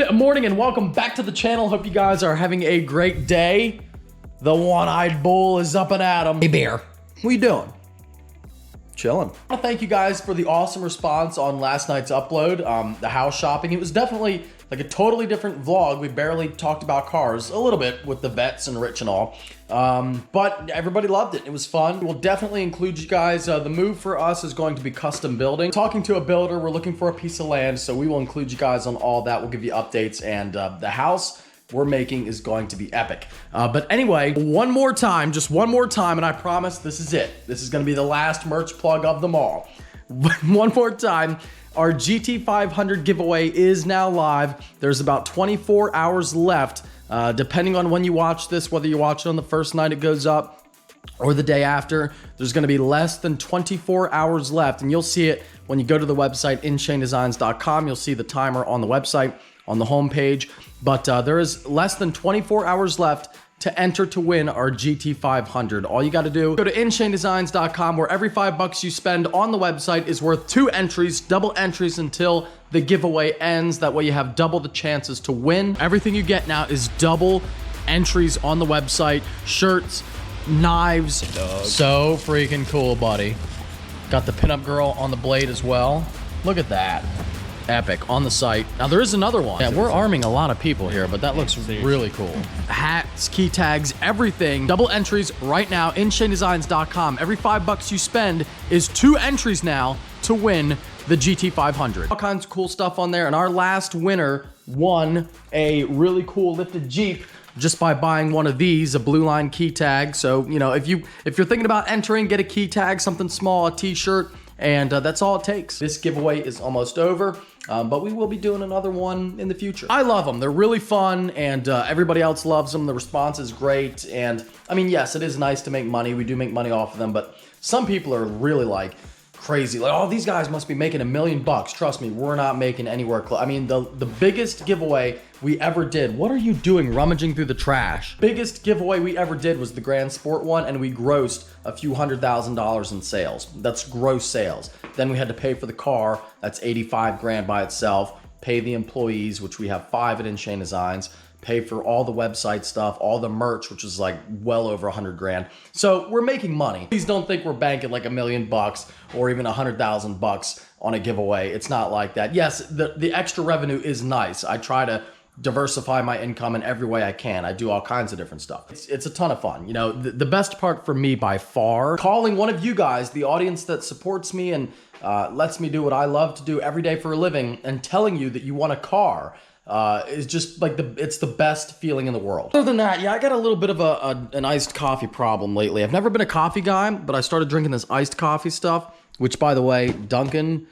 Good morning and welcome back to the channel. Hope you guys are having a great day. The one-eyed bull is up and at 'em. Hey bear, what you doing? Chilling. I want to thank you guys for the awesome response on last night's upload, the house shopping. It was definitely like a totally different vlog. We barely talked about cars, a little bit with the vets and Rich and all. But everybody loved it. It was fun. We'll definitely include you guys. The move for us is going to be custom building. Talking to a builder, we're looking for a piece of land, so we will include you guys on all that. We'll give you updates, and the house we're making is going to be epic. But anyway, one more time, just one more time, and I promise this is it. This is gonna be the last merch plug of them all. One more time, our GT500 giveaway is now live. There's about 24 hours left, depending on when you watch this, whether you watch it on the first night it goes up or the day after. There's gonna be less than 24 hours left, and you'll see it when you go to the website, shenanigans.com. You'll see the timer on the website, on the homepage. But there is less than 24 hours left to enter to win our GT500. All you got to do, go to shenanigans.com, where every $5 you spend on the website is worth 2 entries, double entries until the giveaway ends. That way you have double the chances to win. Everything you get now is double entries on the website. Shirts, knives. So freaking cool, buddy. Got the pinup girl on the blade as well. Look at that. Epic on the site. Now there is another one. Yeah, we're arming a lot of people here, but that looks really cool. Hats, key tags, everything. Double entries right now in shenanigans.com. Every $5 you spend is 2 entries now to win the GT500. All kinds of cool stuff on there, and our last winner won a really cool lifted Jeep just by buying one of these, a blue line key tag. So, you know, if you're thinking about entering, get a key tag, something small, a t-shirt, and that's all it takes. This giveaway is almost over, but we will be doing another one in the future. I love them. They're really fun, and everybody else loves them. The response is great, and I mean, yes, it is nice to make money. We do make money off of them, but some people are really like crazy. Like, oh, these guys must be making $1 million. Trust me, we're not making anywhere close. I mean, the biggest giveaway we ever did. What are you doing rummaging through the trash? Biggest giveaway we ever did was the Grand Sport one, and we grossed a few $100,000 in sales. That's gross sales. Then we had to pay for the car. That's 85 grand by itself. Pay the employees, which we have 5 at Insane Designs. Pay for all the website stuff, all the merch, which is like well over 100 grand. So we're making money. Please don't think we're banking like $1 million or even $100,000 on a giveaway. It's not like that. Yes, the extra revenue is nice. I try to diversify my income in every way I can. I do all kinds of different stuff. It's a ton of fun. You know, the best part for me by far, calling one of you guys, the audience that supports me and lets me do what I love to do every day for a living, and telling you that you want a car, is just like it's the best feeling in the world. Other than that, yeah, I got a little bit of an iced coffee problem lately. I've never been a coffee guy, but I started drinking this iced coffee stuff, which, by the way, Dunkin',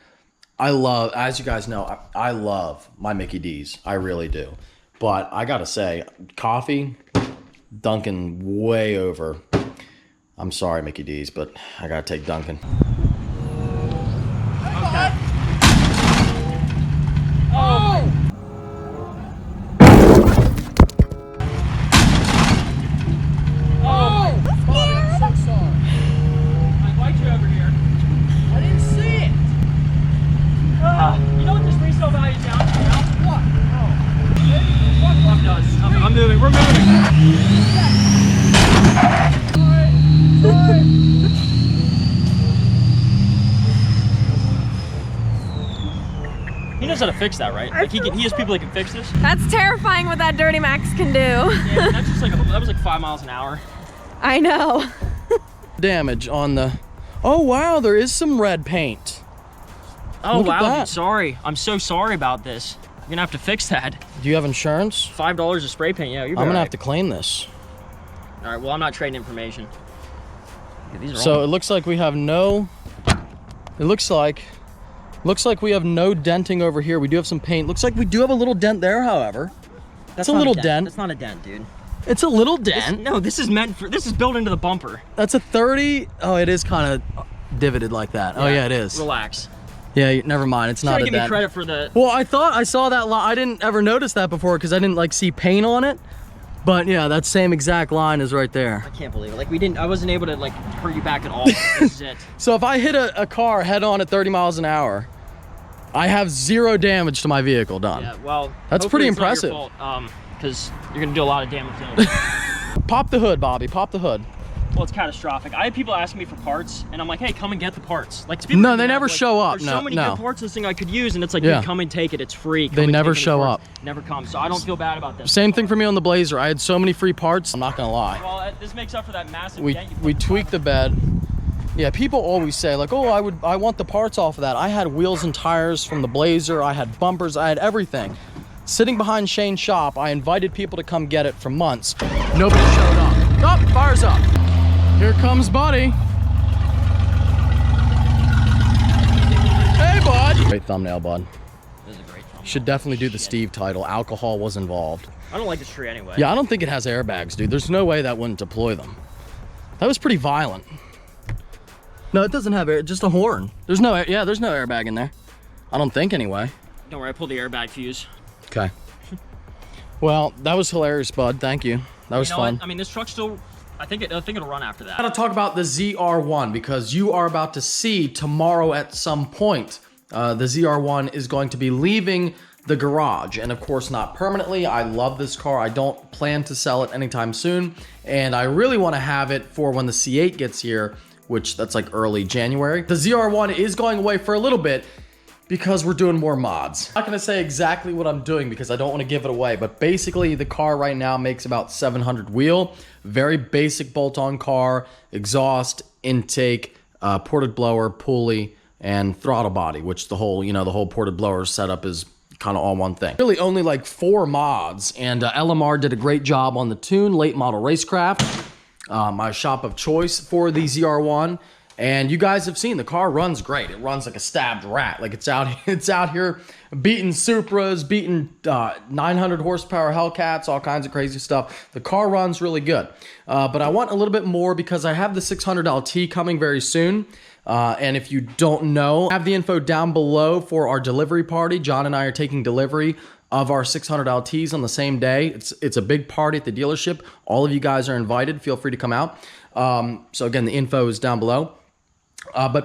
I love, as you guys know, I love my Mickey D's. I really do. But I gotta say, coffee, Dunkin' way over. I'm sorry, Mickey D's, but I gotta take Dunkin'. Okay. Oh! You know what this resale value is down to now? What? Oh. I'm done. I'm moving. We're moving. Sorry. He knows how to fix that, right? Like he has people that can fix this. That's terrifying what that DURAMAX can do. Yeah, that's just like that was like 5 miles an hour. I know. Damage on the. Oh wow, there is some red paint. Oh, wow, dude, sorry. I'm so sorry about this. You're gonna have to fix that. Do you have insurance? $5 of spray paint, yeah, you're I'm gonna have to claim this. All right, well, I'm not trading information. Yeah, these are so it looks like we have no, it looks like we have no denting over here. We do have some paint. Looks like we do have a little dent there, however. That's a little dent. That's not a dent, dude. It's a little dent. No, this is built into the bumper. That's a 30. Oh, it is kind of divoted like that. Yeah, oh yeah, it is. Relax. Yeah, never mind. It's not a dent. Give me credit for the. Well, I thought I saw that line. I didn't ever notice that before because I didn't like see paint on it. But yeah, that same exact line is right there. I can't believe it. Like I wasn't able to like hurt you back at all. This is it. So if I hit a car head on at 30 miles an hour, I have 0 damage to my vehicle done. Yeah, well, that's pretty it's not your impressive. fault, because you're gonna do a lot of damage anyway. Pop the hood, Bobby. Pop the hood. Well, it's catastrophic. I had people asking me for parts, and I'm like, hey, come and get the parts. Like, people no, they never like, show up. There's No, so many no. good parts this thing I could use, and it's like, Yeah. dude, come and take it. It's free. Come They and never take any show parts. up. Never come. So I don't feel bad about this. Same thing for me on the Blazer. I had so many free parts. I'm not gonna lie. Well, this makes up for that massive We dent you we put. tweaked the bed. Yeah, people always say like, oh, I want the parts off of that. I had wheels and tires from the Blazer. I had bumpers. I had everything. Sitting behind Shane's shop, I invited people to come get it for months. Nobody showed up. Oh, fire's up. Here comes Buddy. Hey, bud. Great thumbnail, bud. This is a great thumbnail. Should definitely do the Steve title. Alcohol was involved. I don't like this tree anyway. Yeah, I don't think it has airbags, dude. There's no way that wouldn't deploy them. That was pretty violent. No, it doesn't have air, just a horn. There's no airbag in there. I don't think anyway. Don't worry, I pulled the airbag fuse. Okay. Well, that was hilarious, bud. Thank you. That was fun. What? I mean, this truck's still, I think it'll run after that. I gotta talk about the ZR1 because you are about to see tomorrow at some point. The ZR1 is going to be leaving the garage, and of course not permanently. I love this car. I don't plan to sell it anytime soon, and I really want to have it for when the C8 gets here, which that's like early January. The ZR1 is going away for a little bit because we're doing more mods. I'm not gonna say exactly what I'm doing because I don't want to give it away, but basically the car right now makes about 700 wheel. Very basic bolt-on car, exhaust, intake, ported blower, pulley, and throttle body, which the whole ported blower setup is kind of all one thing. Really only like 4 mods, and LMR did a great job on the tune, late model racecraft. My shop of choice for the ZR1, and you guys have seen the car runs great. It runs like a stabbed rat. Like it's out here beating Supras, beating 900 horsepower Hellcats, all kinds of crazy stuff. The car runs really good, but I want a little bit more because I have the 600 LT coming very soon. And if you don't know, I have the info down below for our delivery party. John and I are taking delivery of our 600 LTs on the same day. It's a big party at the dealership. All of you guys are invited. Feel free to come out. So again, the info is down below.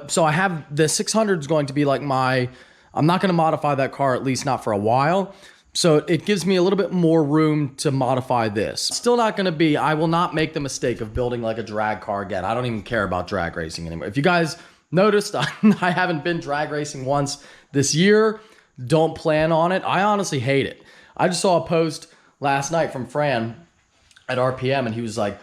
So I have the 600 is going to be like I'm not going to modify that car, at least not for a while. So it gives me a little bit more room to modify this. Still not going to be, I will not make the mistake of building like a drag car again. I don't even care about drag racing anymore. If you guys noticed, I haven't been drag racing once this year. Don't plan on it. I honestly hate it. I just saw a post last night from Fran at RPM, and he was like,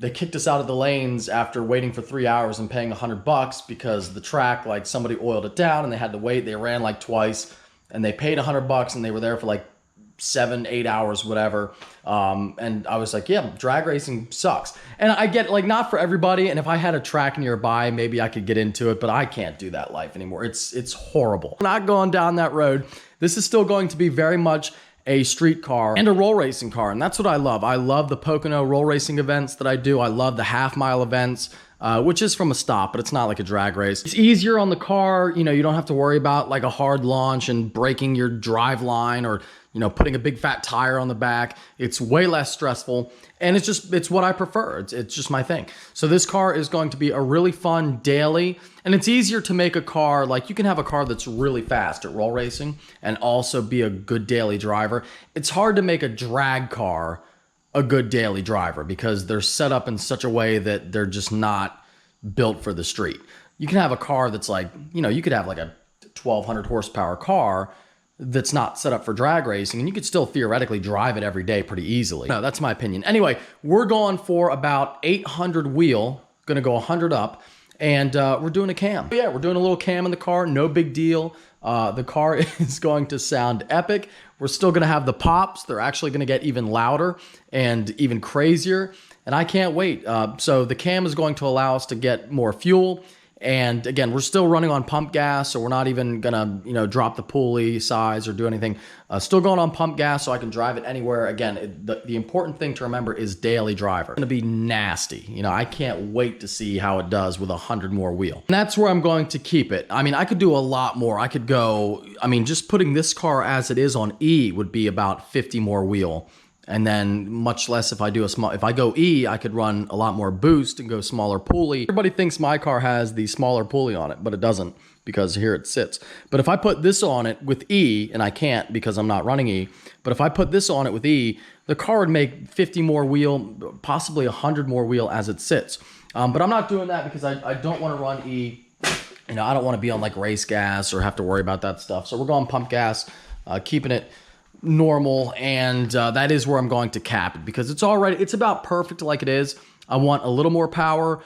they kicked us out of the lanes after waiting for 3 hours and paying $100 because the track, like somebody oiled it down and they had to wait. They ran like twice and they paid $100 and they were there for like 7-8 hours, whatever. And I was like, yeah, drag racing sucks. And I get like, not for everybody. And if I had a track nearby, maybe I could get into it, but I can't do that life anymore. It's horrible. I'm not going down that road. This is still going to be very much a street car and a roll racing car. And that's what I love. I love the Pocono roll racing events that I do. I love the half-mile events, which is from a stop, but it's not like a drag race. It's easier on the car. You know, you don't have to worry about like a hard launch and breaking your drive line or, you know, putting a big fat tire on the back. It's way less stressful. And it's what I prefer. It's just my thing. So this car is going to be a really fun daily, and it's easier to make a car, like you can have a car that's really fast at roll racing and also be a good daily driver. It's hard to make a drag car a good daily driver because they're set up in such a way that they're just not built for the street. You can have a car that's like, you know, you could have like a 1200 horsepower car that's not set up for drag racing, and you could still theoretically drive it every day pretty easily. No, that's my opinion. Anyway, we're going for about 800 wheel, gonna go 100 up, and we're doing a cam. Yeah, we're doing a little cam in the car, no big deal. The car is going to sound epic. We're still gonna have the pops. They're actually gonna get even louder and even crazier, and I can't wait. So the cam is going to allow us to get more fuel. And again, we're still running on pump gas, so we're not even gonna, you know, drop the pulley size or do anything. Still going on pump gas so I can drive it anywhere. Again, the important thing to remember is daily driver. It's gonna be nasty. You know, I can't wait to see how it does with 100 more wheel. And that's where I'm going to keep it. I mean, I could do a lot more. I could go, I mean, just putting this car as it is on E would be about 50 more wheel. And then much less if I do if I go E, I could run a lot more boost and go smaller pulley. Everybody thinks my car has the smaller pulley on it, but it doesn't, because here it sits. But if I put this on it with E, and I can't because I'm not running E, but if I put this on it with E, the car would make 50 more wheel, possibly 100 more wheel as it sits. But I'm not doing that because I don't want to run E. You know, I don't want to be on like race gas or have to worry about that stuff. So we're going pump gas, keeping it normal, and that is where I'm going to cap it because it's already, it's about perfect like it is. I want a little more power,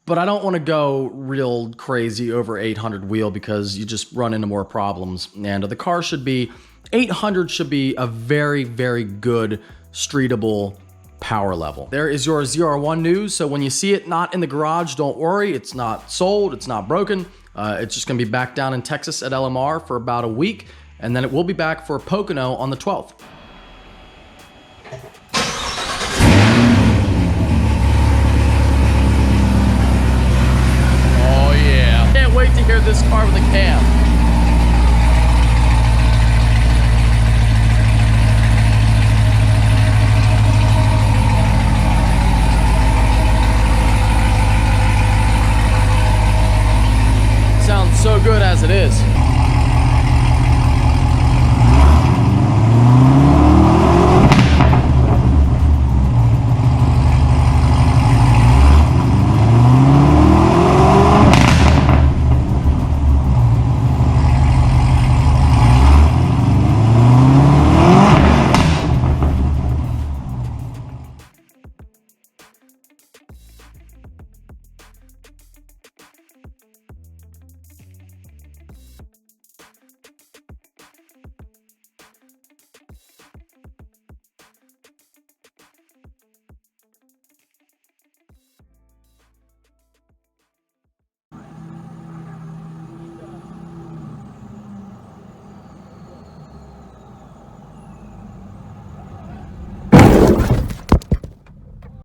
but I don't want to go real crazy over 800 wheel because you just run into more problems. And the car should be, 800 should be a very, very good streetable power level. There is your ZR1 news. So when you see it not in the garage, don't worry. It's not sold. It's not broken. It's just going to be back down in Texas at LMR for about a week. And then it will be back for Pocono on the 12th. Oh yeah. Can't wait to hear this car with a cam. Sounds so good as it is.